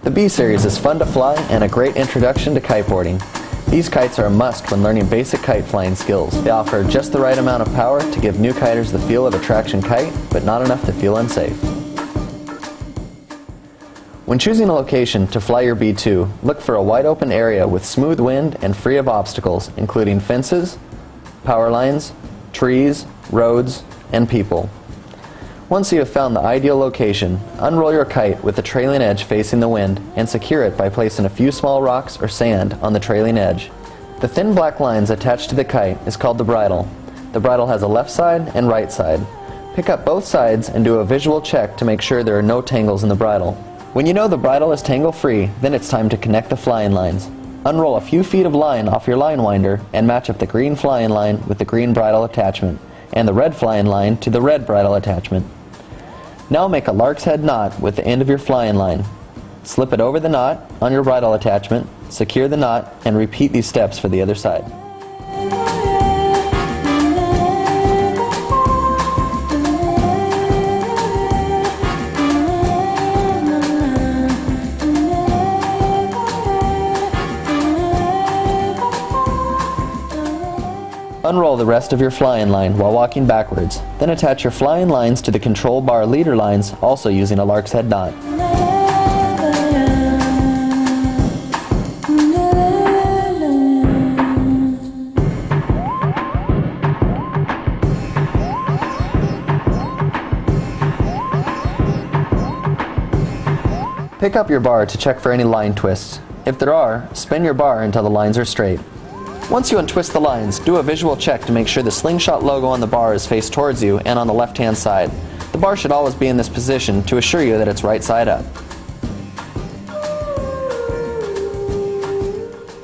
The B series is fun to fly and a great introduction to kiteboarding. These kites are a must when learning basic kite flying skills. They offer just the right amount of power to give new kiters the feel of a traction kite, but not enough to feel unsafe. When choosing a location to fly your B2, look for a wide open area with smooth wind and free of obstacles, including fences, power lines, trees, roads, and people. Once you have found the ideal location, unroll your kite with the trailing edge facing the wind and secure it by placing a few small rocks or sand on the trailing edge. The thin black lines attached to the kite is called the bridle. The bridle has a left side and right side. Pick up both sides and do a visual check to make sure there are no tangles in the bridle. When you know the bridle is tangle-free, then it's time to connect the flying lines. Unroll a few feet of line off your line winder and match up the green flying line with the green bridle attachment and the red flying line to the red bridle attachment. Now make a lark's head knot with the end of your flying line. Slip it over the knot on your bridle attachment, secure the knot, and repeat these steps for the other side. Unroll the rest of your flying line while walking backwards, then attach your flying lines to the control bar leader lines, also using a lark's head knot. Pick up your bar to check for any line twists. If there are, spin your bar until the lines are straight. Once you untwist the lines, do a visual check to make sure the Slingshot logo on the bar is faced towards you and on the left-hand side. The bar should always be in this position to assure you that it's right side up.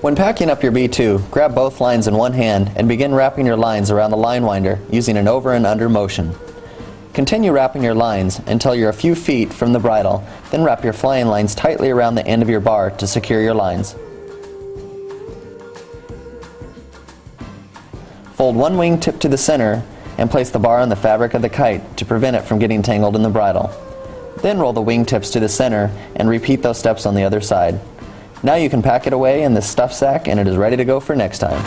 When packing up your B2, grab both lines in one hand and begin wrapping your lines around the line winder using an over and under motion. Continue wrapping your lines until you're a few feet from the bridle, then wrap your flying lines tightly around the end of your bar to secure your lines. Fold one wing tip to the center and place the bar on the fabric of the kite to prevent it from getting tangled in the bridle. Then roll the wing tips to the center and repeat those steps on the other side. Now you can pack it away in this stuff sack and it is ready to go for next time.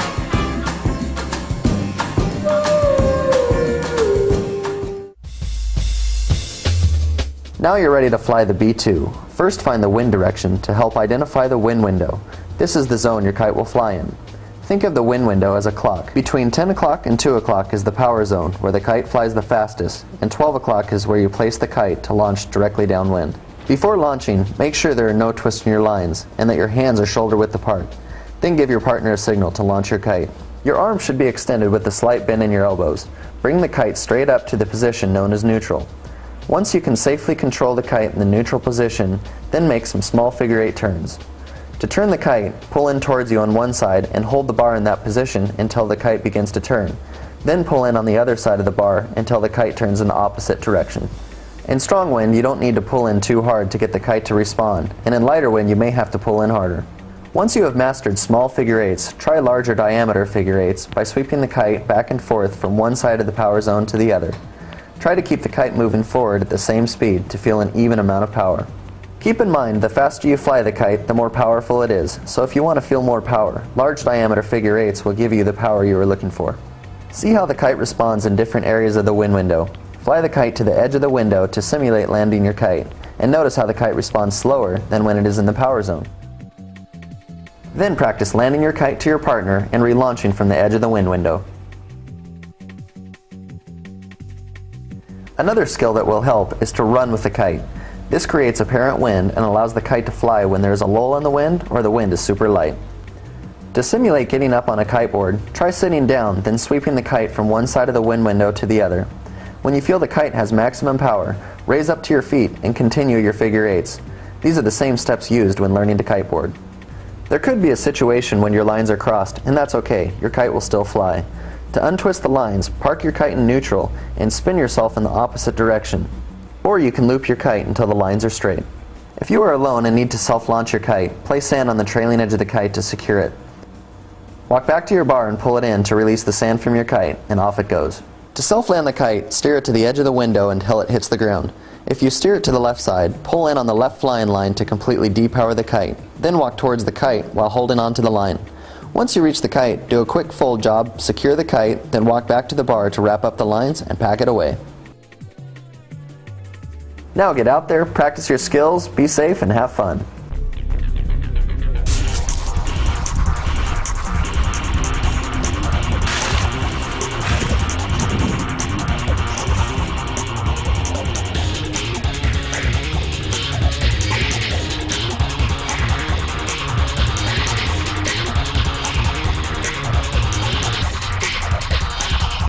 Now you're ready to fly the B2. First, find the wind direction to help identify the wind window. This is the zone your kite will fly in. Think of the wind window as a clock. Between 10 o'clock and 2 o'clock is the power zone, where the kite flies the fastest, and 12 o'clock is where you place the kite to launch directly downwind. Before launching, make sure there are no twists in your lines, and that your hands are shoulder width apart. Then give your partner a signal to launch your kite. Your arms should be extended with a slight bend in your elbows. Bring the kite straight up to the position known as neutral. Once you can safely control the kite in the neutral position, then make some small figure 8 turns. To turn the kite, pull in towards you on one side and hold the bar in that position until the kite begins to turn. Then pull in on the other side of the bar until the kite turns in the opposite direction. In strong wind, you don't need to pull in too hard to get the kite to respond, and in lighter wind you may have to pull in harder. Once you have mastered small figure 8s, try larger diameter figure 8s by sweeping the kite back and forth from one side of the power zone to the other. Try to keep the kite moving forward at the same speed to feel an even amount of power. Keep in mind, the faster you fly the kite, the more powerful it is, so if you want to feel more power, large diameter figure 8s will give you the power you are looking for. See how the kite responds in different areas of the wind window. Fly the kite to the edge of the window to simulate landing your kite, and notice how the kite responds slower than when it is in the power zone. Then practice landing your kite to your partner and relaunching from the edge of the wind window. Another skill that will help is to run with the kite. This creates apparent wind and allows the kite to fly when there is a lull in the wind or the wind is super light. To simulate getting up on a kiteboard, try sitting down, then sweeping the kite from one side of the wind window to the other. When you feel the kite has maximum power, raise up to your feet and continue your figure 8s. These are the same steps used when learning to kiteboard. There could be a situation when your lines are crossed, and that's okay, your kite will still fly. To untwist the lines, park your kite in neutral and spin yourself in the opposite direction. Or you can loop your kite until the lines are straight. If you are alone and need to self-launch your kite, place sand on the trailing edge of the kite to secure it. Walk back to your bar and pull it in to release the sand from your kite, and off it goes. To self-land the kite, steer it to the edge of the window until it hits the ground. If you steer it to the left side, pull in on the left flying line to completely depower the kite, then walk towards the kite while holding onto the line. Once you reach the kite, do a quick fold job, secure the kite, then walk back to the bar to wrap up the lines and pack it away. Now get out there, practice your skills, be safe, and have fun.